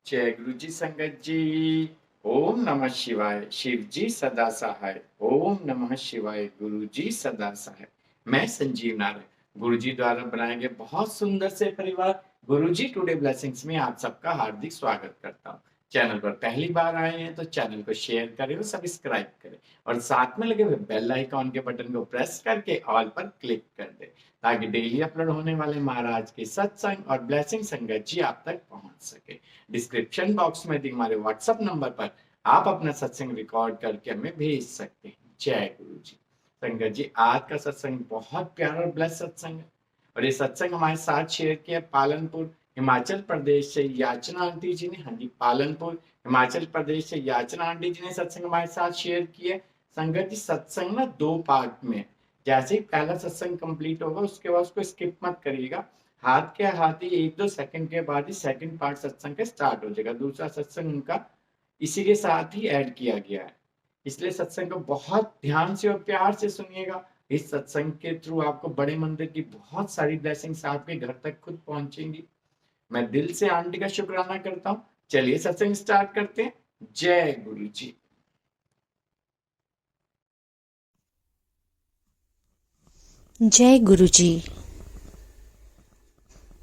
जय गुरु जी संगत जी। ओम नमः शिवाय। शिव जी सदा सहाय। ओम नमः शिवाय। गुरु जी सदा सहाय। मैं संजीव नारायण गुरु जी द्वारा बनाए गए बहुत सुंदर से परिवार गुरु जी टुडे ब्लेसिंग्स में आप सबका हार्दिक स्वागत करता हूँ। चैनल पर पहली बार आए हैं तो चैनल को शेयर करें और सब्सक्राइब करें और साथ में लगे हुए बेल आइकॉन के बटन को प्रेस करके ऑल पर क्लिक कर दें ताकि डेली अपलोड होने वाले महाराज के सत्संग और ब्लेसिंग संगत जी आप तक पहुंच सके। डिस्क्रिप्शन बॉक्स में दिए हमारे व्हाट्सएप नंबर पर आप अपना सत्संग रिकॉर्ड करके हमें भेज सकते हैं। जय गुरु जी। संगत जी, आज का सत्संग बहुत प्यारा और ब्लेस सत्संग है और ये सत्संग हमारे साथ शेयर किया पालनपुर हिमाचल प्रदेश से याचना आंटी जी ने। हाँ जी, पालनपुर हिमाचल प्रदेश से याचना आंटी जी ने सत्संग हमारे साथ शेयर किया। संगत जी, सत्संग ना 2 पार्ट में है। जैसे ही पहला सत्संग कंप्लीट होगा उसके बाद उसको स्किप मत करिएगा। हाथ के हाथ ही 1-2 सेकंड के बाद ही सेकंड पार्ट सत्संग का स्टार्ट हो जाएगा। दूसरा सत्संग उनका इसी के साथ ही ऐड किया गया है, इसलिए सत्संग को बहुत ध्यान से और प्यार से सुनिएगा। इस सत्संग के थ्रू आपको बड़े मंदिर की बहुत सारी ब्लेसिंग्स आपके घर तक खुद पहुंचेंगी। मैं दिल से आंटी का शुक्राना करता हूँ। चलिए सत्संग स्टार्ट करते हैं। जय गुरु जी। जय गुरु जी।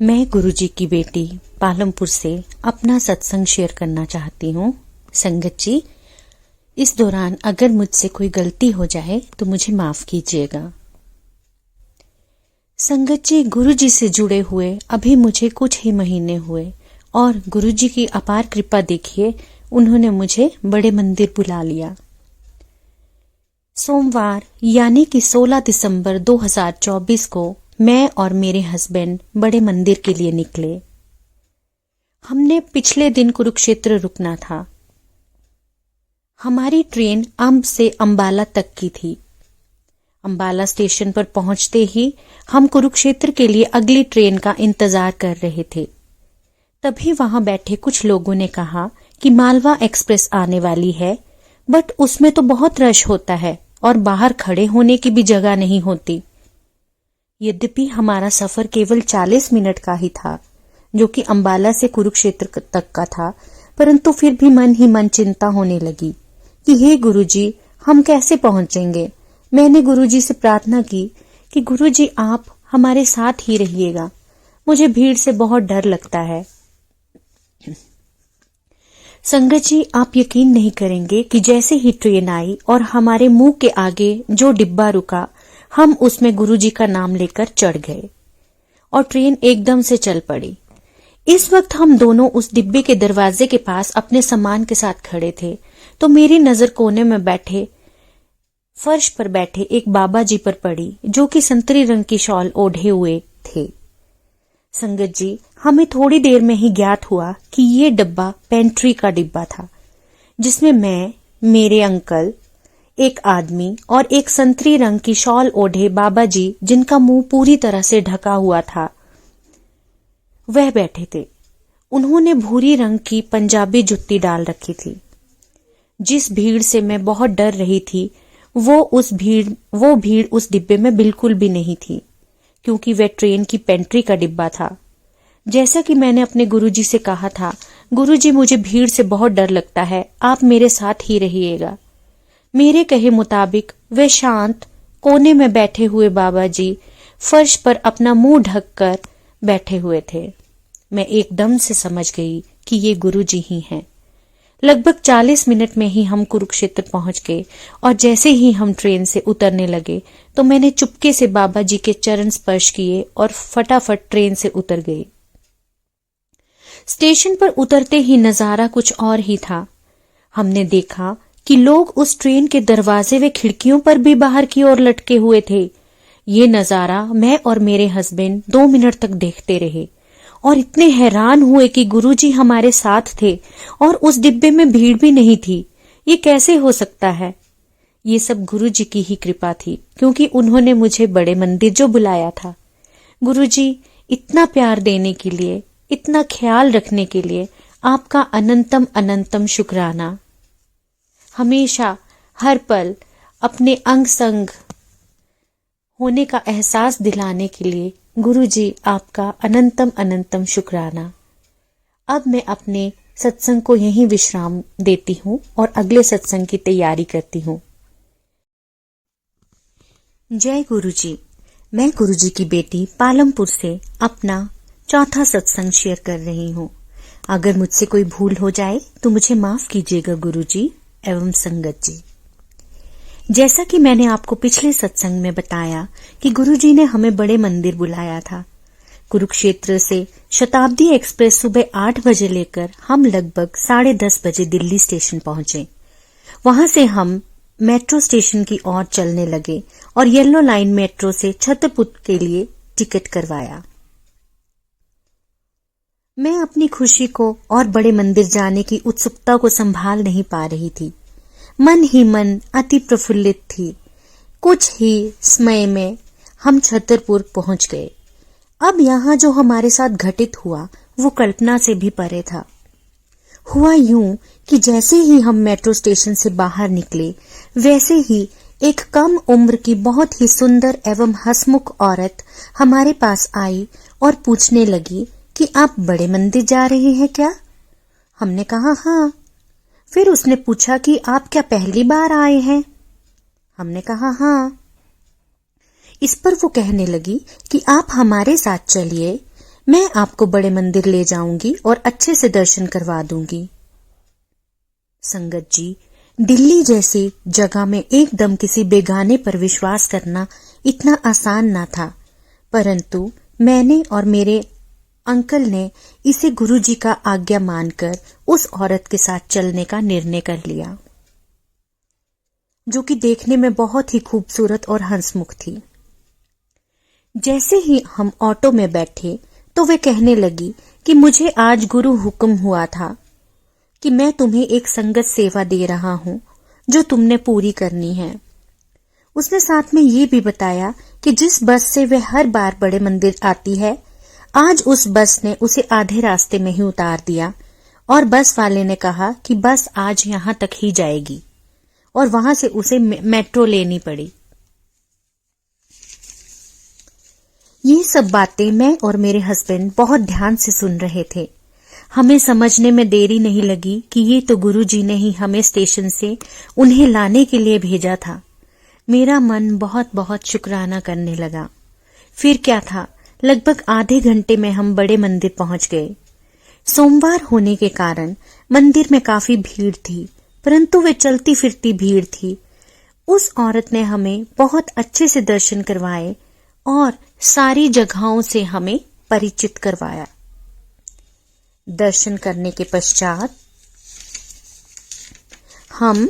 मैं गुरु जी की बेटी पालमपुर से अपना सत्संग शेयर करना चाहती हूँ। संगत जी, इस दौरान अगर मुझसे कोई गलती हो जाए तो मुझे माफ कीजिएगा। संगत जी, गुरु जी से जुड़े हुए अभी मुझे कुछ ही महीने हुए और गुरु जी की अपार कृपा देखिए, उन्होंने मुझे बड़े मंदिर बुला लिया। सोमवार यानी कि 16 दिसंबर 2024 को मैं और मेरे हस्बैंड बड़े मंदिर के लिए निकले। हमने पिछले दिन कुरुक्षेत्र रुकना था। हमारी ट्रेन अंब से अंबाला तक की थी। अंबाला स्टेशन पर पहुंचते ही हम कुरुक्षेत्र के लिए अगली ट्रेन का इंतजार कर रहे थे। तभी वहां बैठे कुछ लोगों ने कहा कि मालवा एक्सप्रेस आने वाली है, बट उसमें तो बहुत रश होता है और बाहर खड़े होने की भी जगह नहीं होती। यद्यपि हमारा सफर केवल 40 मिनट का ही था, जो कि अंबाला से कुरुक्षेत्र तक का था, परंतु फिर भी मन ही मन चिंता होने लगी कि हे गुरुजी, हम कैसे पहुंचेंगे। मैंने गुरुजी से प्रार्थना की कि गुरुजी आप हमारे साथ ही रहिएगा, मुझे भीड़ से बहुत डर लगता है। संगत जी, आप यकीन नहीं करेंगे कि जैसे ही ट्रेन आई और हमारे मुंह के आगे जो डिब्बा रुका, हम उसमें गुरुजी का नाम लेकर चढ़ गए और ट्रेन एकदम से चल पड़ी। इस वक्त हम दोनों उस डिब्बे के दरवाजे के पास अपने सामान के साथ खड़े थे तो मेरी नजर कोने में बैठे फर्श पर बैठे एक बाबा जी पर पड़ी, जो कि संतरी रंग की शॉल ओढ़े हुए थे। संगत जी, हमें थोड़ी देर में ही ज्ञात हुआ कि ये डब्बा पेंट्री का डिब्बा था, जिसमें मैं, मेरे अंकल, एक आदमी और एक संतरी रंग की शॉल ओढ़े बाबा जी, जिनका मुंह पूरी तरह से ढका हुआ था, वह बैठे थे। उन्होंने भूरी रंग की पंजाबी जुत्ती डाल रखी थी। जिस भीड़ से मैं बहुत डर रही थी, वो भीड़ उस डिब्बे में बिल्कुल भी नहीं थी, क्योंकि वह ट्रेन की पेंट्री का डिब्बा था। जैसा कि मैंने अपने गुरुजी से कहा था, गुरुजी मुझे भीड़ से बहुत डर लगता है, आप मेरे साथ ही रहिएगा। मेरे कहे मुताबिक वे शांत कोने में बैठे हुए बाबा जी फर्श पर अपना मुंह ढककर बैठे हुए थे। मैं एकदम से समझ गई कि ये गुरुजी ही हैं। लगभग 40 मिनट में ही हम कुरुक्षेत्र पहुंच गए और जैसे ही हम ट्रेन से उतरने लगे तो मैंने चुपके से बाबा जी के चरण स्पर्श किए और फटाफट ट्रेन से उतर गई। स्टेशन पर उतरते ही नजारा कुछ और ही था। हमने देखा कि लोग उस ट्रेन के दरवाजे व खिड़कियों पर भी बाहर की ओर लटके हुए थे। ये नजारा मैं और मेरे हस्बैंड 2 मिनट तक देखते रहे और इतने हैरान हुए कि गुरुजी हमारे साथ थे और उस डिब्बे में भीड़ भी नहीं थी। ये कैसे हो सकता है? ये सब गुरुजी की ही कृपा थी, क्योंकि उन्होंने मुझे बड़े मंदिर जो बुलाया था। गुरुजी, इतना प्यार देने के लिए, इतना ख्याल रखने के लिए आपका अनंतम अनंतम शुक्राना। हमेशा हर पल अपने अंग संग होने का एहसास दिलाने के लिए गुरुजी आपका अनंतम अनंतम शुक्राना। अब मैं अपने सत्संग को यहीं विश्राम देती हूँ और अगले सत्संग की तैयारी करती हूँ। जय गुरुजी। मैं गुरुजी की बेटी पालमपुर से अपना चौथा सत्संग शेयर कर रही हूँ। अगर मुझसे कोई भूल हो जाए तो मुझे माफ कीजिएगा गुरुजी एवं संगत जी। जैसा कि मैंने आपको पिछले सत्संग में बताया कि गुरुजी ने हमें बड़े मंदिर बुलाया था। कुरुक्षेत्र से शताब्दी एक्सप्रेस सुबह 8 बजे लेकर हम लगभग 10:30 बजे दिल्ली स्टेशन पहुंचे। वहां से हम मेट्रो स्टेशन की ओर चलने लगे और येलो लाइन मेट्रो से छतरपुर के लिए टिकट करवाया। मैं अपनी खुशी को और बड़े मंदिर जाने की उत्सुकता को संभाल नहीं पा रही थी। मन ही मन अति प्रफुल्लित थी। कुछ ही समय में हम छतरपुर पहुंच गए। अब यहाँ जो हमारे साथ घटित हुआ वो कल्पना से भी परे था। हुआ यूं कि जैसे ही हम मेट्रो स्टेशन से बाहर निकले वैसे ही एक कम उम्र की बहुत ही सुंदर एवं हंसमुख औरत हमारे पास आई और पूछने लगी कि आप बड़े मंदिर जा रहे हैं क्या? हमने कहा हाँ। फिर उसने पूछा कि आप क्या पहली बार आए हैं? हमने कहा हाँ। इस पर वो कहने लगी कि आप हमारे साथ चलिए, मैं आपको बड़े मंदिर ले जाऊंगी और अच्छे से दर्शन करवा दूंगी। संगत जी, दिल्ली जैसी जगह में एकदम किसी बेगाने पर विश्वास करना इतना आसान ना था, परंतु मैंने और मेरे अंकल ने इसे गुरुजी का आज्ञा मानकर उस औरत के साथ चलने का निर्णय कर लिया, जो कि देखने में बहुत ही खूबसूरत और हंसमुख थी। जैसे ही हम ऑटो में बैठे तो वे कहने लगी कि मुझे आज गुरु हुक्म हुआ था कि मैं तुम्हें एक संगत सेवा दे रहा हूं जो तुमने पूरी करनी है। उसने साथ में ये भी बताया कि जिस बस से वे हर बार बड़े मंदिर आती है, आज उस बस ने उसे आधे रास्ते में ही उतार दिया और बस वाले ने कहा कि बस आज यहां तक ही जाएगी और वहां से उसे मेट्रो लेनी पड़ी। ये सब बातें मैं और मेरे हस्बैंड बहुत ध्यान से सुन रहे थे। हमें समझने में देरी नहीं लगी कि ये तो गुरुजी ने ही हमें स्टेशन से उन्हें लाने के लिए भेजा था। मेरा मन बहुत बहुत शुक्राना करने लगा। फिर क्या था, लगभग आधे घंटे में हम बड़े मंदिर पहुंच गए। सोमवार होने के कारण मंदिर में काफी भीड़ थी, परंतु वे चलती फिरती भीड़ थी। उस औरत ने हमें बहुत अच्छे से दर्शन करवाए और सारी जगहों से हमें परिचित करवाया। दर्शन करने के पश्चात हम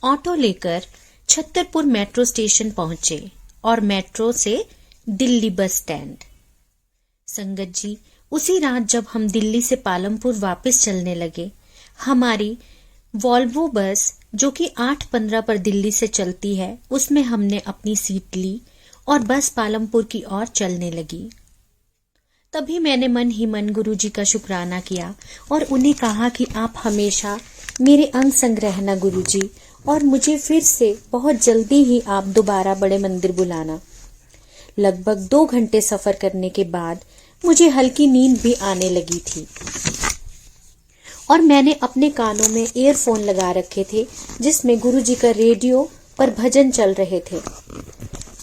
ऑटो लेकर छतरपुर मेट्रो स्टेशन पहुंचे और मेट्रो से दिल्ली बस स्टैंड। संगत जी, उसी रात जब हम दिल्ली से पालमपुर वापस चलने लगे, हमारी वॉल्वो बस जो कि 8:15 पर दिल्ली से चलती है, उसमें हमने अपनी सीट ली और बस पालमपुर की ओर चलने लगी। तभी मैंने मन ही मन गुरुजी का शुक्राना किया और उन्हें कहा कि आप हमेशा मेरे अंग संग रहना गुरुजी, और मुझे फिर से बहुत जल्दी ही आप दोबारा बड़े मंदिर बुलाना। लगभग 2 घंटे सफर करने के बाद मुझे हल्की नींद भी आने लगी थी और मैंने अपने कानों में ईयरफोन लगा रखे थे जिसमें गुरुजी का रेडियो पर भजन चल रहे थे।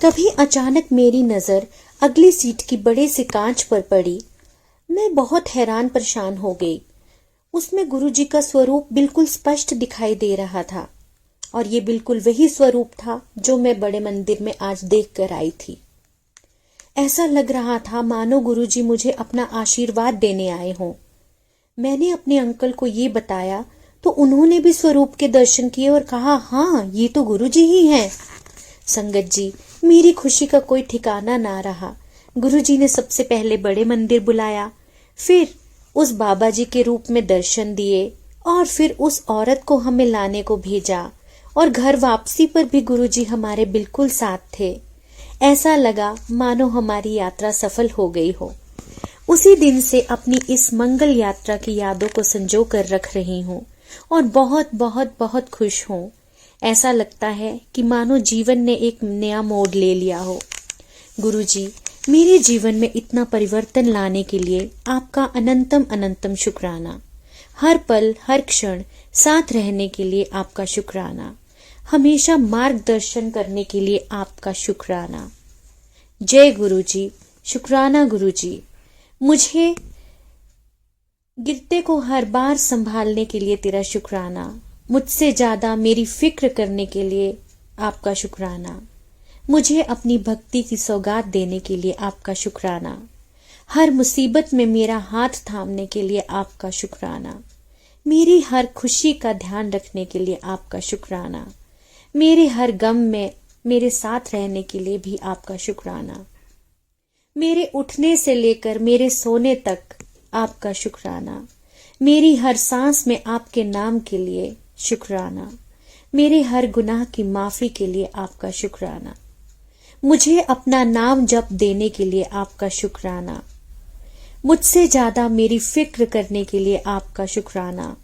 तभी अचानक मेरी नजर अगली सीट की बड़े से कांच पर पड़ी। मैं बहुत हैरान परेशान हो गई। उसमें गुरुजी का स्वरूप बिल्कुल स्पष्ट दिखाई दे रहा था और ये बिल्कुल वही स्वरूप था जो मैं बड़े मंदिर में आज देख कर आई थी। ऐसा लग रहा था मानो गुरुजी मुझे अपना आशीर्वाद देने आए हों। मैंने अपने अंकल को ये बताया तो उन्होंने भी स्वरूप के दर्शन किए और कहा, हाँ ये तो गुरुजी ही हैं। संगत जी, मेरी खुशी का कोई ठिकाना ना रहा। गुरुजी ने सबसे पहले बड़े मंदिर बुलाया, फिर उस बाबा जी के रूप में दर्शन दिए और फिर उस औरत को हमें लाने को भेजा और घर वापसी पर भी गुरुजी हमारे बिल्कुल साथ थे। ऐसा लगा मानो हमारी यात्रा सफल हो गई हो। उसी दिन से अपनी इस मंगल यात्रा की यादों को संजो कर रख रही हूँ और बहुत बहुत बहुत खुश हूँ। ऐसा लगता है कि मानो जीवन ने एक नया मोड़ ले लिया हो। गुरुजी, मेरे जीवन में इतना परिवर्तन लाने के लिए आपका अनंतम अनंतम शुक्राना। हर पल हर क्षण साथ रहने के लिए आपका शुक्राना। हमेशा मार्गदर्शन करने के लिए आपका शुक्राना। जय गुरुजी। शुक्राना गुरुजी। मुझे गिरते को हर बार संभालने के लिए तेरा शुक्राना। मुझसे ज्यादा मेरी फिक्र करने के लिए आपका शुक्राना। मुझे अपनी भक्ति की सौगात देने के लिए आपका शुक्राना। हर मुसीबत में मेरा हाथ थामने के लिए आपका शुक्राना। मेरी हर खुशी का ध्यान रखने के लिए आपका शुक्राना। मेरे हर गम में मेरे साथ रहने के लिए भी आपका शुक्राना। मेरे उठने से लेकर मेरे सोने तक आपका शुक्राना। मेरी हर सांस में आपके नाम के लिए शुक्राना। मेरे हर गुनाह की माफी के लिए आपका शुक्राना। मुझे अपना नाम जप देने के लिए आपका शुक्राना। मुझसे ज्यादा मेरी फिक्र करने के लिए आपका शुक्राना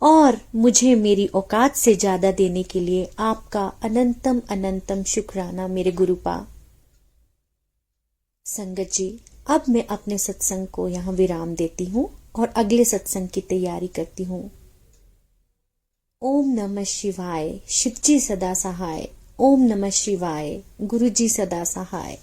और मुझे औकात औकात से ज्यादा देने के लिए आपका अनंतम अनंतम शुक्राना मेरे गुरुपा। संगत जी, अब मैं अपने सत्संग को यहाँ विराम देती हूँ और अगले सत्संग की तैयारी करती हूँ। ओम नमः शिवाय। शिवजी सदा सहाय। ओम नमः शिवाय। गुरुजी सदा सहाय।